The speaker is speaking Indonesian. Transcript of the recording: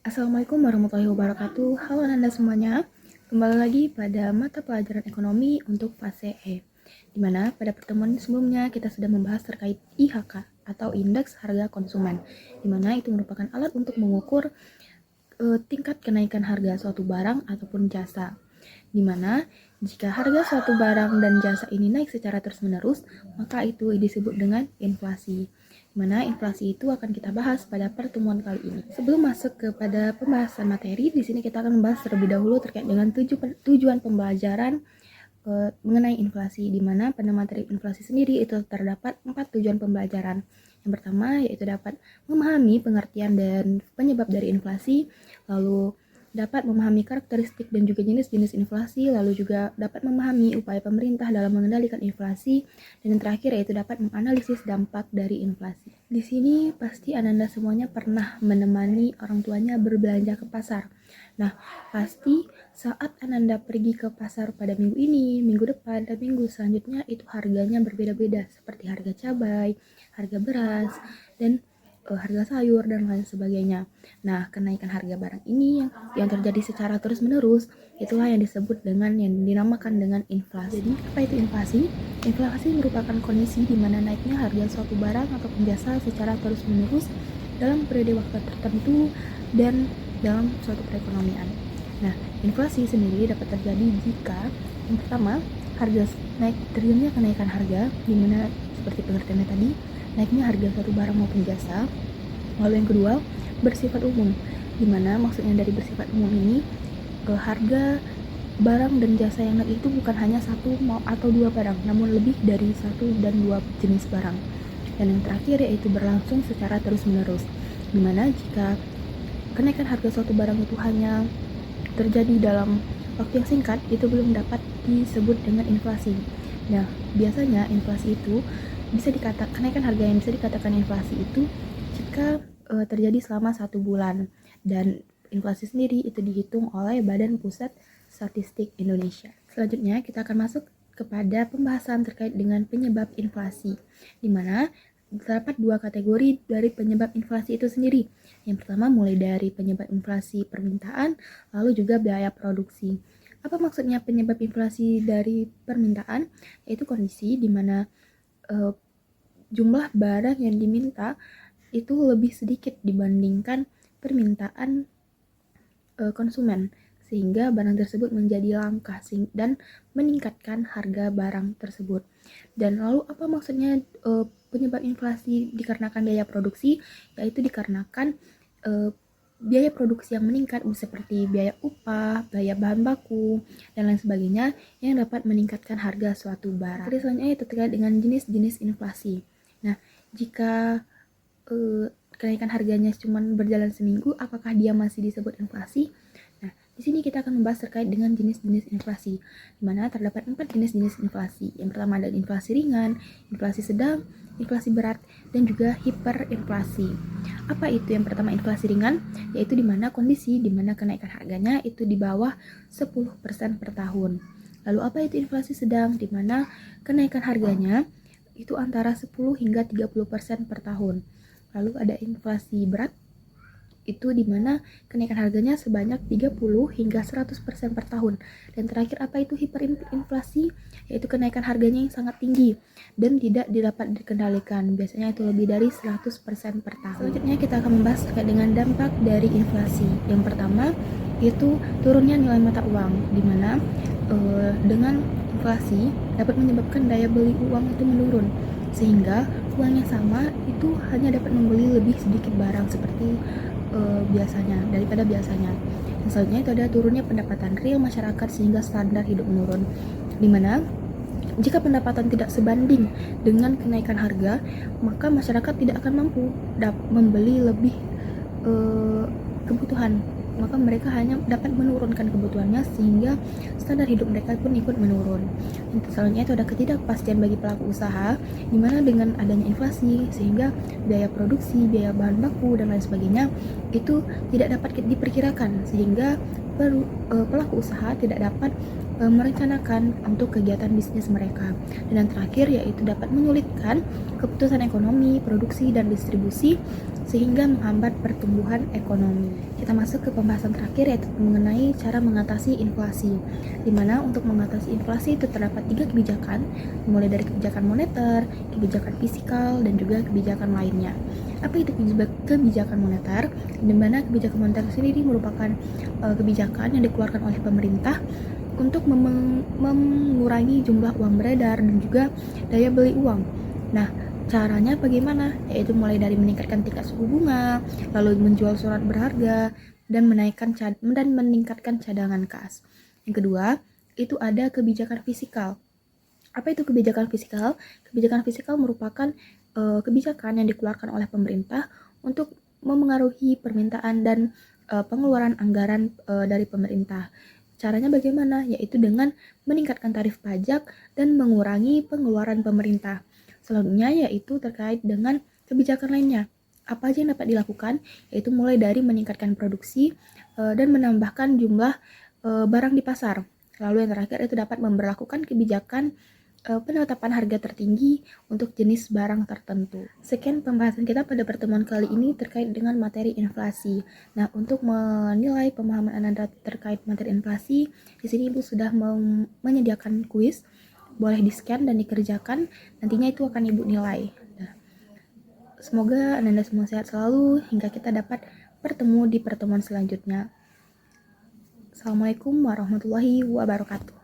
Assalamualaikum warahmatullahi wabarakatuh. Halo Anda semuanya. Kembali lagi pada mata pelajaran ekonomi untuk fase E. Di mana pada pertemuan sebelumnya kita sudah membahas terkait IHK atau Indeks Harga Konsumen. Di mana itu merupakan alat untuk mengukur tingkat kenaikan harga suatu barang ataupun jasa. Di mana jika harga suatu barang dan jasa ini naik secara terus-menerus, maka itu disebut dengan inflasi. Di mana inflasi itu akan kita bahas pada pertemuan kali ini. Sebelum masuk kepada pembahasan materi, di sini kita akan membahas terlebih dahulu terkait dengan tujuan pembelajaran mengenai inflasi, di mana pada materi inflasi sendiri itu terdapat 4 tujuan pembelajaran. Yang pertama yaitu dapat memahami pengertian dan penyebab dari inflasi, lalu dapat memahami karakteristik dan juga jenis-jenis inflasi, lalu juga dapat memahami upaya pemerintah dalam mengendalikan inflasi, dan yang terakhir yaitu dapat menganalisis dampak dari inflasi. Di sini pasti Ananda semuanya pernah menemani orang tuanya berbelanja ke pasar. Nah, pasti saat Ananda pergi ke pasar pada minggu ini, minggu depan, dan minggu selanjutnya itu harganya berbeda-beda, seperti harga cabai, harga beras, dan harga sayur dan lain sebagainya. Nah, kenaikan harga barang ini yang terjadi secara terus-menerus, itulah yang disebut dengan yang dinamakan dengan inflasi. Jadi, apa itu inflasi? Inflasi merupakan kondisi di mana naiknya harga suatu barang atau jasa secara terus-menerus dalam periode waktu tertentu dan dalam suatu perekonomian. Nah, inflasi sendiri dapat terjadi jika yang pertama, harga naik, terjadinya kenaikan harga, di mana seperti pengertiannya tadi, naiknya harga suatu barang maupun jasa. Lalu yang kedua, bersifat umum, di mana maksudnya dari bersifat umum ini, harga barang dan jasa yang naik itu bukan hanya satu atau dua barang, namun lebih dari satu dan dua jenis barang. Dan yang terakhir yaitu berlangsung secara terus-menerus, di mana jika kenaikan harga suatu barang itu hanya terjadi dalam waktu yang singkat, itu belum dapat disebut dengan inflasi. Nah, biasanya inflasi itu bisa dikatakan, kenaikan harga yang bisa dikatakan inflasi itu jika terjadi selama 1 bulan, dan inflasi sendiri itu dihitung oleh Badan Pusat Statistik Indonesia. Selanjutnya kita akan masuk kepada pembahasan terkait dengan penyebab inflasi, di mana terdapat 2 kategori dari penyebab inflasi itu sendiri. Yang pertama mulai dari penyebab inflasi permintaan, lalu juga biaya produksi. Apa maksudnya penyebab inflasi dari permintaan? Yaitu kondisi di mana jumlah barang yang diminta itu lebih sedikit dibandingkan permintaan konsumen, sehingga barang tersebut menjadi langka dan meningkatkan harga barang tersebut. Dan lalu apa maksudnya penyebab inflasi dikarenakan biaya produksi? Yaitu dikarenakan biaya produksi yang meningkat seperti biaya upah, biaya bahan baku, dan lain sebagainya yang dapat meningkatkan harga suatu barang. Jadi selanjutnya itu terkait dengan jenis-jenis inflasi. Nah, jika kenaikan harganya cuma berjalan seminggu, apakah dia masih disebut inflasi? Nah, di sini kita akan membahas terkait dengan jenis-jenis inflasi, di mana terdapat 4 jenis-jenis inflasi. Yang pertama adalah inflasi ringan, inflasi sedang, inflasi berat, dan juga hiperinflasi. Apa itu yang pertama inflasi ringan? Yaitu di mana kondisi di mana kenaikan harganya itu di bawah 10% per tahun. Lalu apa itu inflasi sedang? Di mana kenaikan harganya itu antara 10 hingga 30% per tahun. Lalu ada inflasi berat, itu dimana kenaikan harganya sebanyak 30 hingga 100% per tahun. Dan terakhir apa itu hiperinflasi? Yaitu kenaikan harganya yang sangat tinggi dan tidak dapat dikendalikan. Biasanya itu lebih dari 100% per tahun. Selanjutnya kita akan membahas terkait dengan dampak dari inflasi. Yang pertama itu turunnya nilai mata uang, dimana dengan inflasi dapat menyebabkan daya beli uang itu menurun, sehingga uang yang sama itu hanya dapat membeli lebih sedikit barang seperti daripada biasanya. Dan selanjutnya itu ada turunnya pendapatan real masyarakat sehingga standar hidup menurun, dimana jika pendapatan tidak sebanding dengan kenaikan harga, maka masyarakat tidak akan mampu membeli lebih kebutuhan, maka mereka hanya dapat menurunkan kebutuhannya sehingga standar hidup mereka pun ikut menurun. Dan selanjutnya itu ada ketidakpastian bagi pelaku usaha, di mana dengan adanya inflasi sehingga biaya produksi, biaya bahan baku dan lain sebagainya itu tidak dapat diperkirakan, sehingga pelaku usaha tidak dapat merencanakan untuk kegiatan bisnis mereka. Dan yang terakhir yaitu dapat menyulitkan keputusan ekonomi, produksi, dan distribusi sehingga menghambat pertumbuhan ekonomi. Kita masuk ke pembahasan terakhir yaitu mengenai cara mengatasi inflasi. Di mana untuk mengatasi inflasi itu terdapat 3 kebijakan, mulai dari kebijakan moneter, kebijakan fiskal, dan juga kebijakan lainnya. Apa itu kebijakan moneter? Di mana kebijakan moneter sendiri merupakan kebijakan yang dikeluarkan oleh pemerintah untuk mengurangi jumlah uang beredar dan juga daya beli uang. Nah, caranya bagaimana? Yaitu mulai dari meningkatkan tingkat suku bunga, lalu menjual surat berharga, dan meningkatkan cadangan kas. Yang kedua, itu ada kebijakan fiskal. Apa itu kebijakan fiskal? Kebijakan fiskal merupakan kebijakan yang dikeluarkan oleh pemerintah untuk memengaruhi permintaan dan pengeluaran anggaran dari pemerintah. Caranya bagaimana? Yaitu dengan meningkatkan tarif pajak dan mengurangi pengeluaran pemerintah. Selanjutnya yaitu terkait dengan kebijakan lainnya. Apa aja yang dapat dilakukan? Yaitu mulai dari meningkatkan produksi dan menambahkan jumlah barang di pasar. Lalu yang terakhir itu dapat memberlakukan kebijakan penetapan harga tertinggi untuk jenis barang tertentu. Sekian pembahasan kita pada pertemuan kali ini terkait dengan materi inflasi. Nah, untuk menilai pemahaman Anda terkait materi inflasi, di sini Ibu sudah menyediakan kuis. Boleh di-scan dan dikerjakan, nantinya itu akan Ibu nilai. Nah, semoga Anda semua sehat selalu hingga kita dapat bertemu di pertemuan selanjutnya. Assalamualaikum warahmatullahi wabarakatuh.